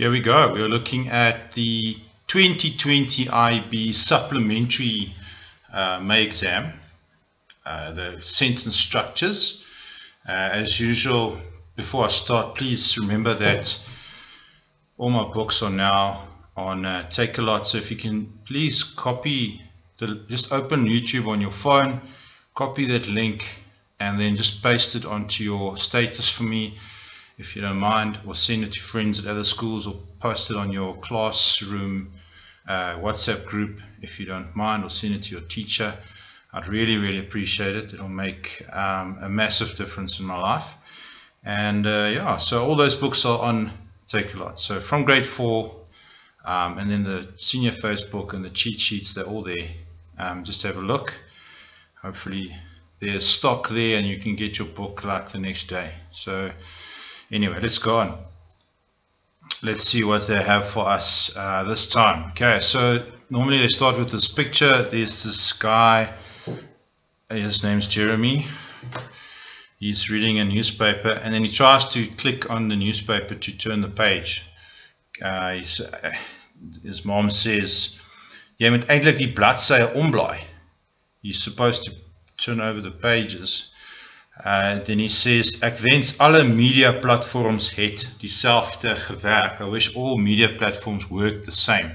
Here we go. We're looking at the 2020 IB supplementary May exam, the sentence structures. As usual, before I start, please remember that all my books are now on Takealot. So if you can please copy, just open YouTube on your phone, copy that link, and then just paste it onto your status for me, if you don't mind, or send it to friends at other schools, or post it on your classroom WhatsApp group if you don't mind, or send it to your teacher. I'd really appreciate it. It'll make a massive difference in my life. And yeah, so all those books are on Takealot. So from grade 4, and then the senior Facebook and the cheat sheets, they're all there. Just have a look. Hopefully there's stock there and you can get your book like the next day. So anyway, let's go on. Let's see what they have for us this time. Okay, so normally they start with this picture. There's this guy, his name's Jeremy. He's reading a newspaper, and then he tries to click on the newspaper to turn the page. His mom says, "Jy moet eintlik die bladsye omblaai. You're supposed to turn over the pages." Then he says, "Ek wens alle media platforms het dieselfde gewerk. I wish all media platforms worked the same."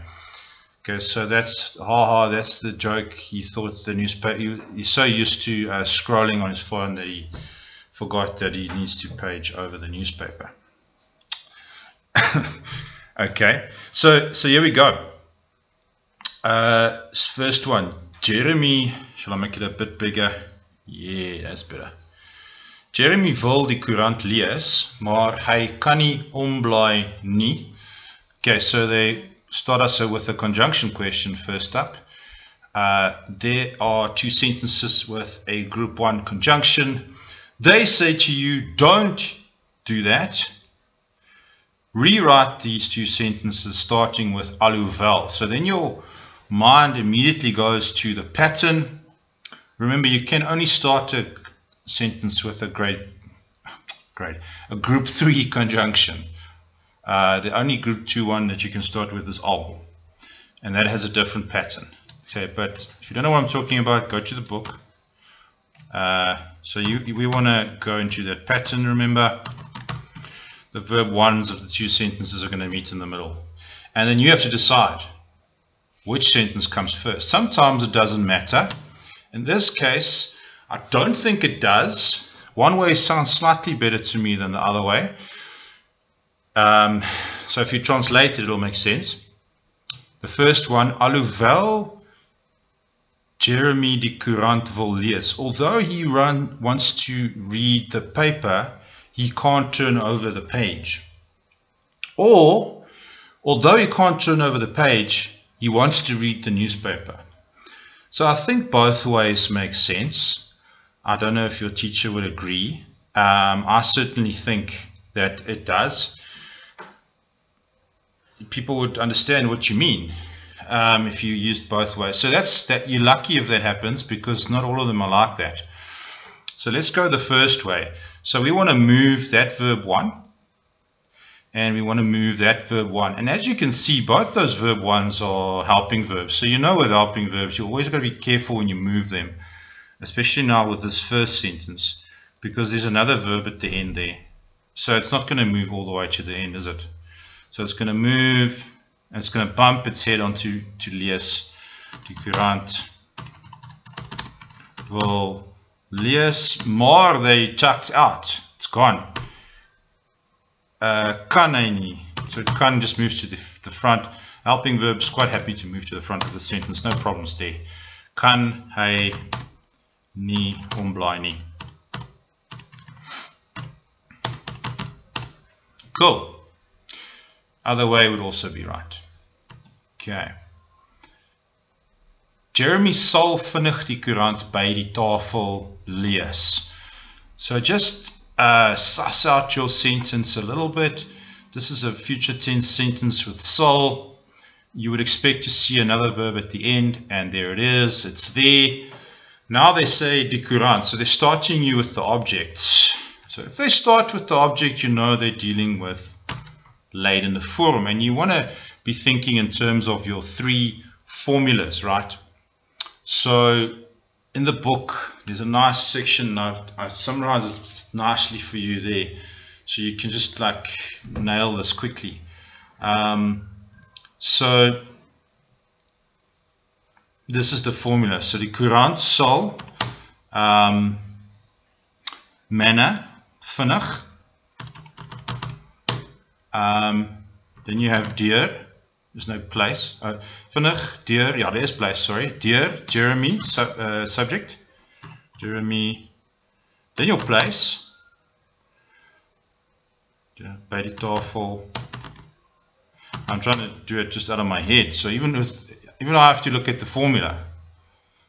Okay, so that's that's the joke. He thought the newspaper, he's so used to scrolling on his phone that he forgot that he needs to page over the newspaper. Okay, so here we go. First one, Jeremy. Shall I make it a bit bigger? Yeah, that's better. Jeremy wil die koerant lees, maar hy kan nie omblaai nie. Okay, so they start us with a conjunction question first up. There are two sentences with a group 1 conjunction. They say to you, don't do that. Rewrite these two sentences starting with alhoewel. So then your mind immediately goes to the pattern. Remember, you can only start a sentence with a group 3 conjunction. The only group 2 one that you can start with is al, and that has a different pattern. Okay, but if you don't know what I'm talking about, go to the book. So we want to go into that pattern. Remember, the verb 1s of the two sentences are going to meet in the middle, and then you have to decide which sentence comes first. Sometimes it doesn't matter. In this case, I don't think it does. One way sounds slightly better to me than the other way. So if you translate it, it'll make sense. The first one, alhoewel Jeremy die koerant wil lees. Although he wants to read the paper, he can't turn over the page. Or, although he can't turn over the page, he wants to read the newspaper. So I think both ways make sense. I don't know if your teacher would agree. I certainly think that it does. People would understand what you mean if you used both ways. So you're lucky if that happens, because not all of them are like that. So let's go the first way. So we want to move that verb 1, and we want to move that verb 1. And as you can see, both those verb 1s are helping verbs. So you know with helping verbs, you always got to be careful when you move them, especially now with this first sentence, because there's another verb at the end there. So it's not going to move all the way to the end, is it? So it's going to move, and it's going to bump its head onto lees. Die koerant wil lees, maar they chucked out. It's gone. Kan hy nie. So it kan just moves to the front. Helping verbs quite happy to move to the front of the sentence. No problems there. Kan hy nie omblaai nie. Cool. Other way would also be right. Okay. Jeremy sal vinnig die koerant by die tafel lees. So just suss out your sentence a little bit. This is a future tense sentence with sal. You would expect to see another verb at the end, and there it is. It's there. Now they say die koerant, so they're starting you with the objects. So if they start with the object, you know they're dealing with leidende vorm. And you want to be thinking in terms of your 3 formulas, right? So in the book, there's a nice section. I summarize it nicely for you there, so you can just like nail this quickly. So this is the formula. So die koerant sal manne vinnig. Then you have deur. There's no place. Vinnig, deur. Yeah, there's place. Sorry, deur. Jeremy, subject. Jeremy. Then your place. By die tafel. I'm trying to do it just out of my head. So even I have to look at the formula.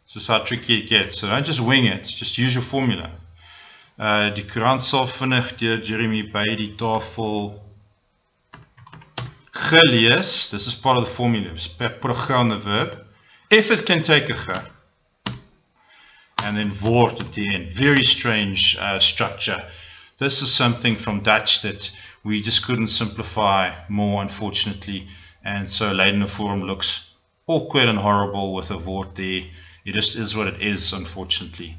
This is how tricky it gets. So don't just wing it. Just use your formula. Die koerant sal vinnig deur Jeremy by die tafel gelees. This is part of the formula. Put a ge on the verb. If it can take a ge. And then word at the end. Very strange structure. This is something from Dutch that we just couldn't simplify more, unfortunately. And so leidende vorm looks awkward and horrible with a word there. It just is what it is, unfortunately.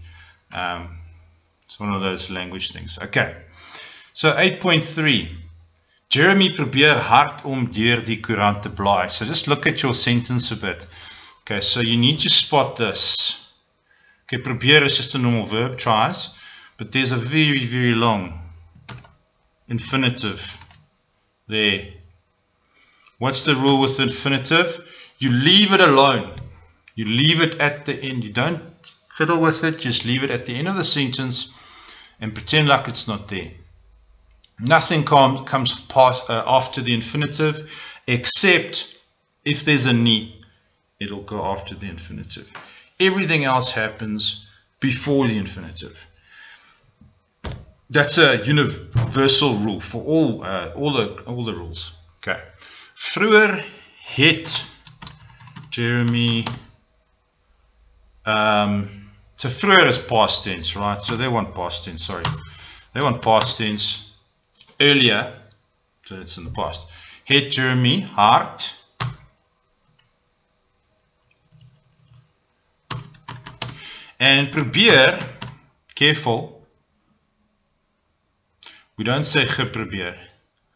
It's one of those language things. Okay. So 8.3. Jeremy probeer hard om deur die koerant te blaai. So just look at your sentence a bit. Okay, so you need to spot this. Okay, probeer is just a normal verb, tries. But there's a very, very long infinitive there. What's the rule with infinitive? You leave it alone. You leave it at the end. You don't fiddle with it. Just leave it at the end of the sentence and pretend like it's not there. Nothing comes after the infinitive, except if there's a ni, it'll go after the infinitive. Everything else happens before the infinitive. That's a universal rule for all the rules. Okay. Vroeger het Jeremy. So vroeger is past tense, right? So they want past tense. Sorry, they want past tense. Earlier, so it's in the past. Het Jeremy hard and probeer. Careful. We don't say geprobeer.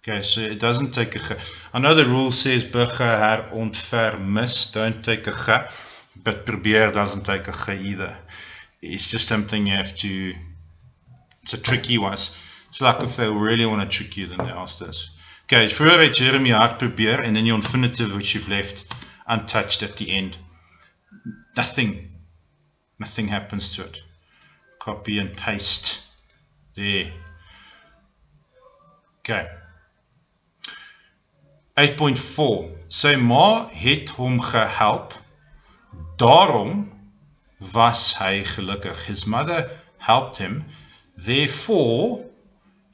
Okay, so it doesn't take a ge. I know the rule says begge her ontfer mis. Don't take a ge, but probeer doesn't take a ge either. It's just something you have to. It's a tricky one. It's like if they really want to trick you, then they ask this. Okay, vroeger het Jeremy hard probeer, and then your infinitive which you've left untouched at the end. Nothing happens to it. Copy and paste there. Okay. 8.4. Sy ma het hom gehelp. Daarom was hy gelukkig. His mother helped him. Therefore,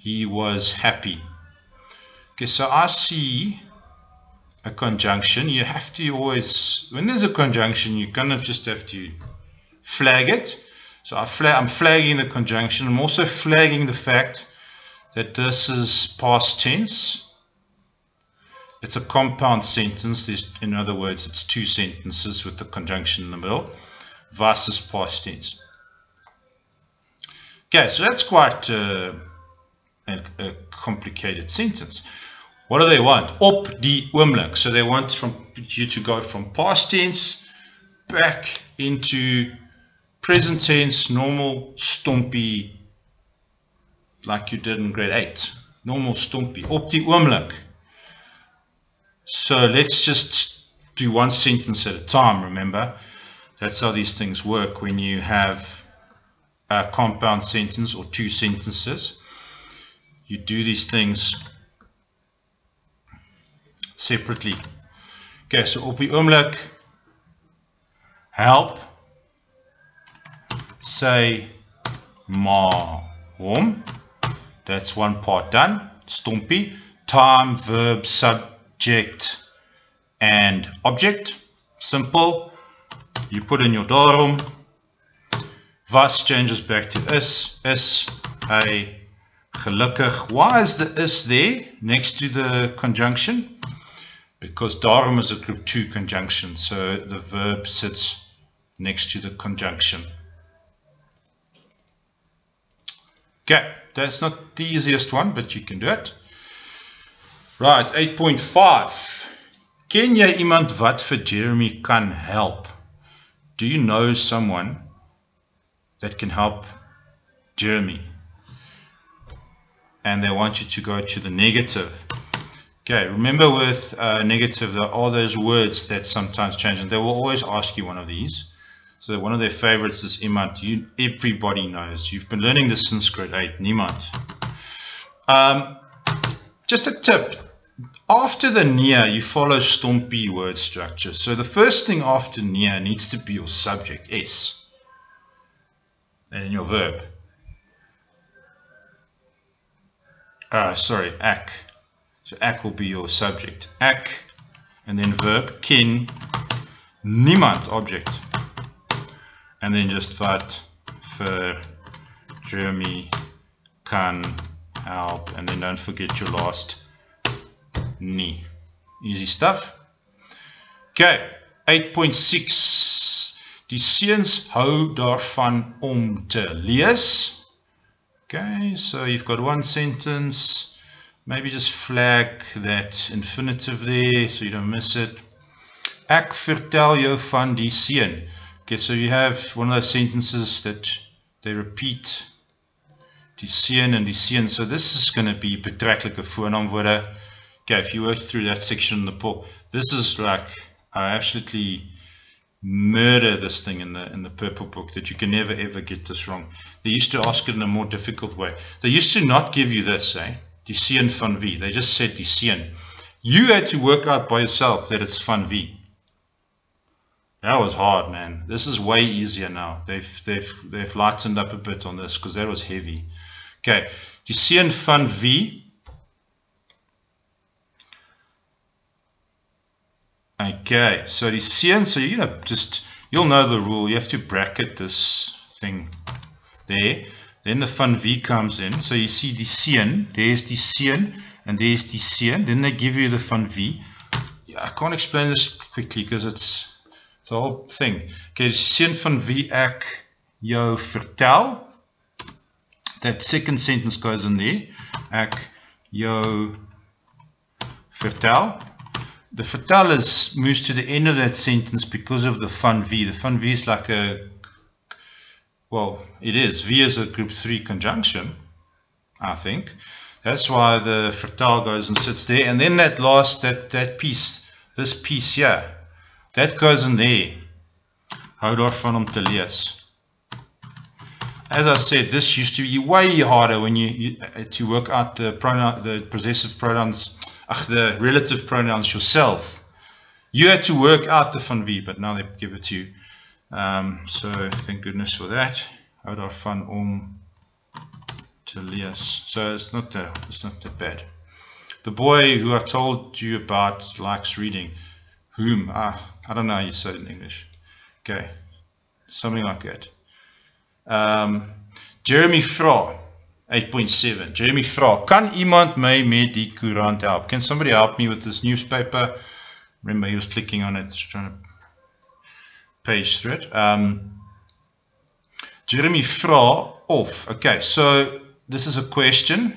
he was happy. Okay, so I see a conjunction. You have to always, when there's a conjunction, you kind of just have to flag it. So I'm flagging the conjunction. I'm also flagging the fact that this is past tense. It's a compound sentence. In other words, it's 2 sentences with the conjunction in the middle. Was is past tense. Okay, so that's quite a complicated sentence. What do they want? Op die oomblik. So they want you to go from past tense back into present tense, normal stompie, like you did in grade 8. Normal stompie. Op die oomblik. So let's just do one sentence at a time, remember? That's how these things work when you have a compound sentence or 2 sentences. You do these things separately. Okay, so op die oomblik, help, sy ma hom. That's one part done. Stompie. Time, verb, subject, and object. Simple. You put in your daarom. Was changes back to is hy Gelukkig. Why is the is there next to the conjunction? Because daarom is a group 2 conjunction, so the verb sits next to the conjunction. Okay, that's not the easiest one, but you can do it. Right, 8.5. Ken jy iemand wat vir Jeremy kan help? Do you know someone that can help Jeremy? And they want you to go to the negative. Okay, remember with negative, there are those words that sometimes change, and they will always ask you one of these. So one of their favorites is iemand. Everybody knows. You've been learning this since grade 8. Niemand. Just a tip. After the near, you follow Stompie word structure. So the first thing after near needs to be your subject, S. And then your verb. Sorry, ek. So ek will be your subject. Ek, and then verb, ken, niemand, object. And then just wat vir Jeremy kan help. And then don't forget your last nie. Easy stuff. Okay, 8.6. Die seuns hou daarvan om te lees. Okay, so you've got one sentence. Maybe just flag that infinitive there so you don't miss it. Ek vertel jou van die seun. Okay, so you have one of those sentences that they repeat. Die seun and die seun. So this is going to be betreklike voornaamwoorde. Okay, if you work through that section in the book, this is like, I absolutely murder this thing in the purple book, that you can never ever get this wrong. They used to ask it in a more difficult way. They used to not give you this, die seun van wie. They just said die seun. You had to work out by yourself that it's van wie. That was hard, man. This is way easier now. They've lightened up a bit on this because that was heavy. Okay, die seun van wie. Okay, so die seun, so you'll know the rule. You have to bracket this thing there. Then the van wie comes in. So you see die seun, there's die seun, and there's die seun. Then they give you the van wie. Yeah, I can't explain this quickly because it's a whole thing. Okay, die seun van wie ek jou vertel. That second sentence goes in there. Ek jou vertel. The vertel moves to the end of that sentence because of the van wie. The van wie is like well, it is. Wie is a group 3 conjunction, I think. That's why the vertel goes and sits there. And then that last, that piece, this piece here, that goes in there. Hou daarvan om te lees. As I said, this used to be way harder when you to work out the possessive pronouns, the relative pronouns yourself. You had to work out the van wie, but now they give it to you. So thank goodness for that. Hou daarvan om te lees. So it's not that bad. The boy who I told you about likes reading. Whom? I don't know how you say it in English. Okay, something like that. Jeremy vra, 8.7. Jeremy vra, kan iemand my met die koerant help? Can somebody help me with this newspaper? Remember, he was clicking on it, trying to page through it. Jeremy vra of. Okay, so this is a question.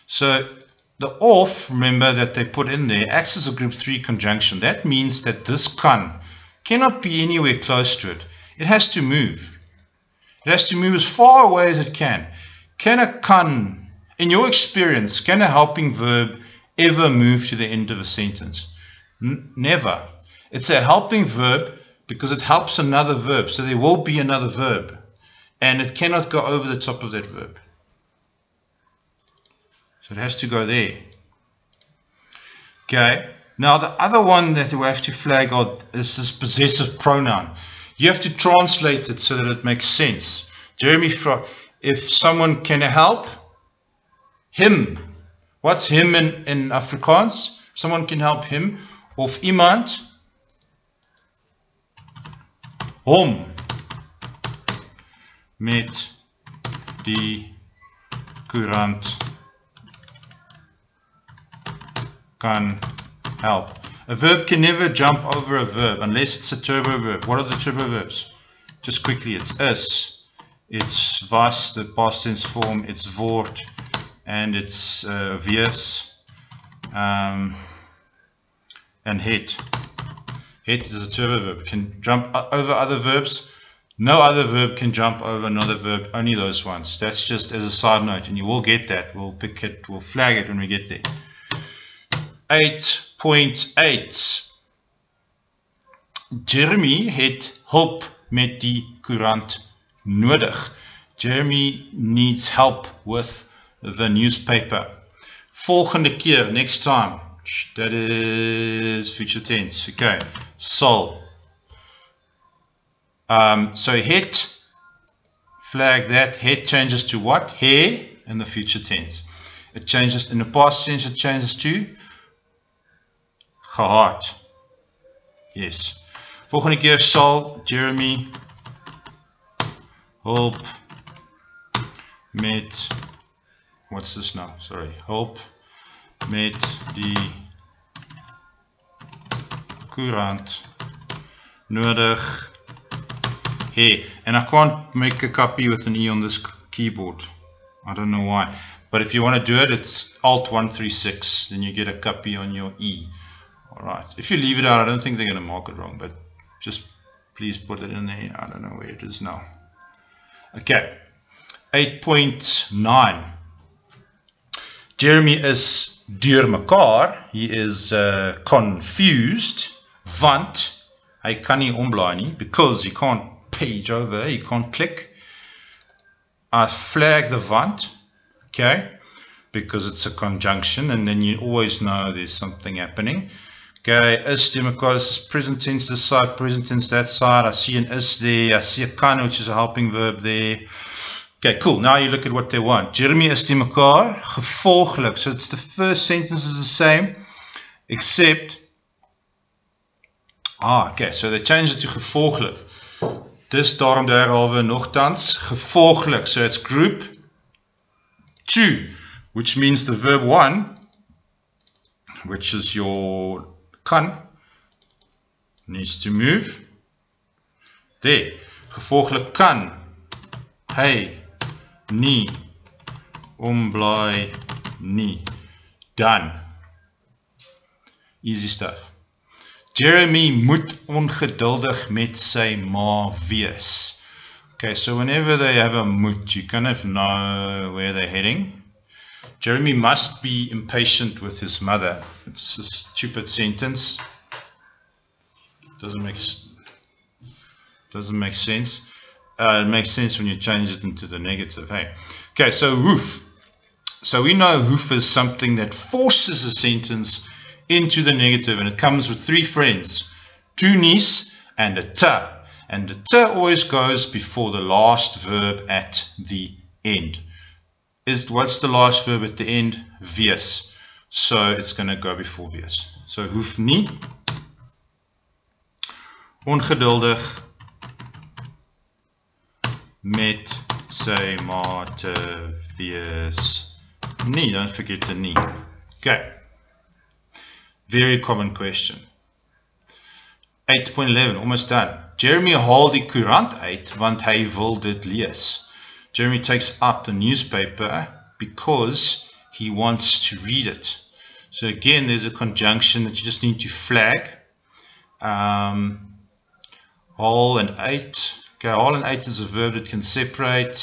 So the of, remember that they put in there, acts as a group 3 conjunction. That means that this cannot be anywhere close to it. It has to move. It has to move as far away as it can. Can a kan, in your experience, can a helping verb ever move to the end of a sentence? Never. It's a helping verb because it helps another verb. So there will be another verb. And it cannot go over the top of that verb. So it has to go there. Okay. Now the other one that we have to flag out is this possessive pronoun. You have to translate it so that it makes sense. Jeremy, if someone can help, him. What's him in Afrikaans? Someone can help him. Of iemand, hom, met die koerant kan help. A verb can never jump over a verb unless it's a turbo verb. What are the turbo verbs? Just quickly, it's is, it's was, the past tense form, it's word, and it's wees, and het. Het is a turbo verb. It can jump over other verbs. No other verb can jump over another verb, only those ones. That's just as a side note, and you will get that. We'll pick it, we'll flag it when we get there. 8.8. Jeremy het hulp met die koerant nodig. Jeremy needs help with the newspaper. Volgende keer, next time. That is future tense. Okay. Sal. So het, flag that. Het changes to what? He in the future tense. It changes in the past tense. It changes to gehad. Yes. Volgende keer sal Jeremy hulp met, what's this now? Sorry. Hulp met die koerant nodig. Hey, and I can't make a copy with an E on this keyboard. I don't know why. But if you want to do it, it's Alt 136. Then you get a copy on your E. Alright. If you leave it out, I don't think they're going to mark it wrong. But just please put it in there. I don't know where it is now. Okay. 8.9. Jeremy is deurmekaar. He is confused. Want hy kan nie omblaai nie, because he can't page over, he can't click. I flag the want, okay, because it's a conjunction, and then you always know there's something happening. Okay, is deurmekaar, this is present tense this side, present tense that side. I see an is there, I see a kan, which is a helping verb there. Okay, cool. Now you look at what they want. Jeremy is deurmekaar, gevolglik. So it's the first sentence is the same, except, okay, so they changed it to gevolglik. Dis daarom derhalwe nogtans gevolglik. So it's group 2, which means the verb 1, which is your kan, needs to move there. Gevolglik kan hy nie omblaai nie. Done. Easy stuff. Jeremy moet ongeduldig met sy ma wees. Okay, so whenever they have a moet, you kind of know where they're heading. Jeremy must be impatient with his mother. It's a stupid sentence. Doesn't make sense. It makes sense when you change it into the negative. Hey, okay. So hoof. So we know hoof is something that forces a sentence into the negative, and it comes with 3 friends, 2 nies and a ta. And the ta always goes before the last verb at the end. What's the last verb at the end? Wees. So it's going to go before wees. So hoef nie ongeduldig met sy ma te wees nie. Don't forget the nie. Okay. Very common question. 8.11, almost done. Jeremy haal die koerant uit want hy wil dit lees. Jeremy takes out the newspaper because he wants to read it. So again, there's a conjunction that you just need to flag. Haal and uit. Okay, haal and uit is a verb that can separate.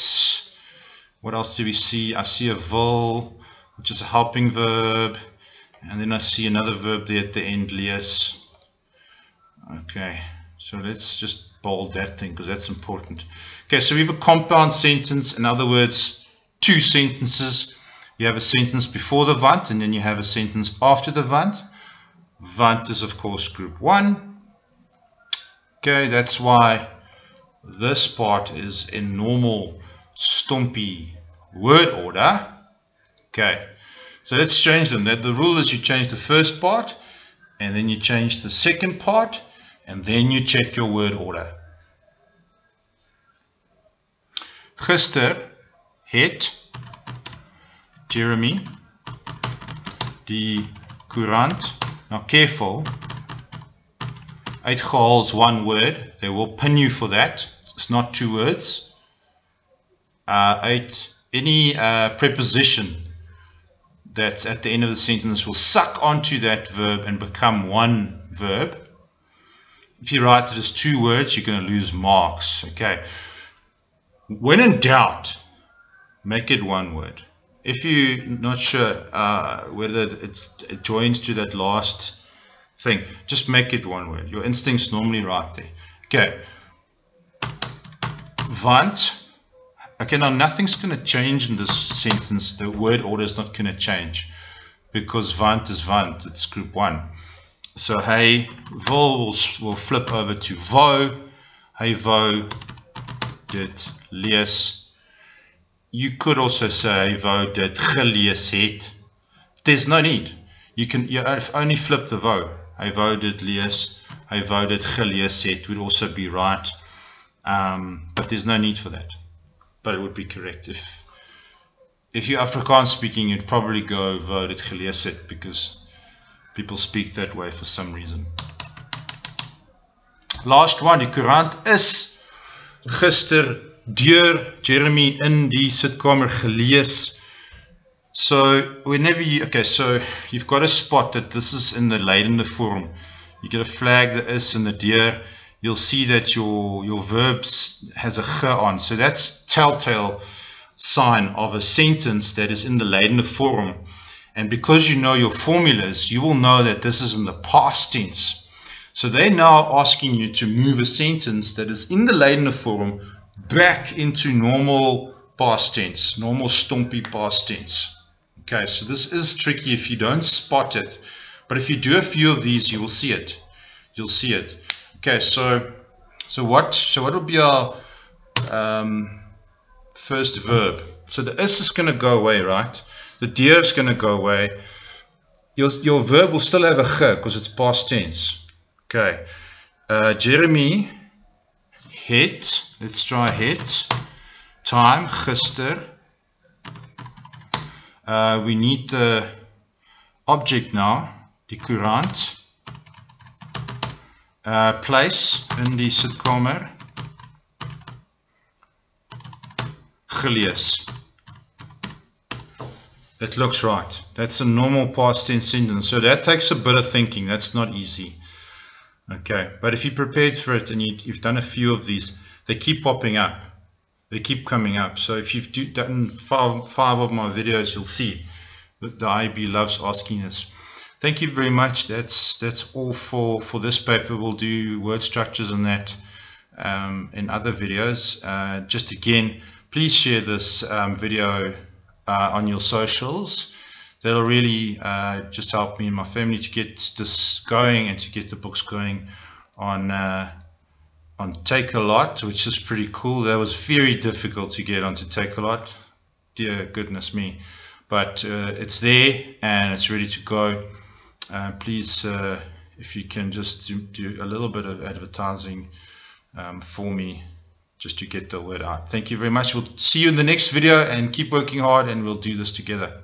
What else do we see? I see a wil, which is a helping verb. And then I see another verb there at the end, lees. Okay, so let's just bold that thing because that's important. Okay, so we have a compound sentence. In other words, 2 sentences. You have a sentence before the want, and then you have a sentence after the want. Want is, of course, group 1. Okay, that's why this part is in normal stompy word order. Okay. So let's change them. The rule is you change the first part, and then you change the second part, and then you check your word order. Gister het Jeremy, die koerant. Now careful, uitgehaal is one word. They will pin you for that. It's not two words. Any preposition that's at the end of the sentence will suck onto that verb and become one verb. If you write it as two words, you're going to lose marks. Okay. When in doubt, make it one word. If you're not sure whether it joins to that last thing, just make it one word. Your instinct's normally right there. Okay. Want. Okay, now nothing's going to change in this sentence. The word order is not going to change because want is want. It's group 1. So hy wil will flip over to wou. Hy wou dit lees. You could also say hy wou dit gelees het. There's no need. You only flip the wou. Hy wou dit lees. Hy wou dit gelees het would also be right. But there's no need for that. But it would be correct. If you're Afrikaans speaking, you'd probably go wou dit gelees het because people speak that way for some reason. Last one, die koerant is gister deur Jeremy in die sitkamer gelees. So whenever so you've got to spot that this is in the leidende form. You get a flag that is in the deur. You'll see that your verbs has a ge on. So that's telltale sign of a sentence that is in the leidende form. And because you know your formulas, you will know that this is in the past tense. So they're now asking you to move a sentence that is in the leidende form back into normal past tense, normal stompy past tense. Okay, so this is tricky if you don't spot it. But if you do a few of these, you will see it. You'll see it. Okay, so what will be our first verb? So the is going to go away, right? The deur is going to go away. Your verb will still have a ge because it's past tense. Okay. Jeremy het, let's try het, time, gister. We need the object now, die koerant. Place, in die sitkamer. Gelees. It looks right. That's a normal past tense sentence. So that takes a bit of thinking. That's not easy. Okay, but if you're prepared for it and you've done a few of these, they keep popping up. They keep coming up. So if you've done five of my videos, you'll see that the IB loves asking this. Thank you very much. That's all for this paper. We'll do word structures and that in other videos. Just again, please share this video on your socials. That'll really just help me and my family to get this going and to get the books going on Takealot, which is pretty cool. That was very difficult to get onto Takealot. Dear goodness me. But it's there and it's ready to go. Please, if you can just do a little bit of advertising for me, just to get the word out. Thank you very much. We'll see you in the next video and keep working hard and we'll do this together.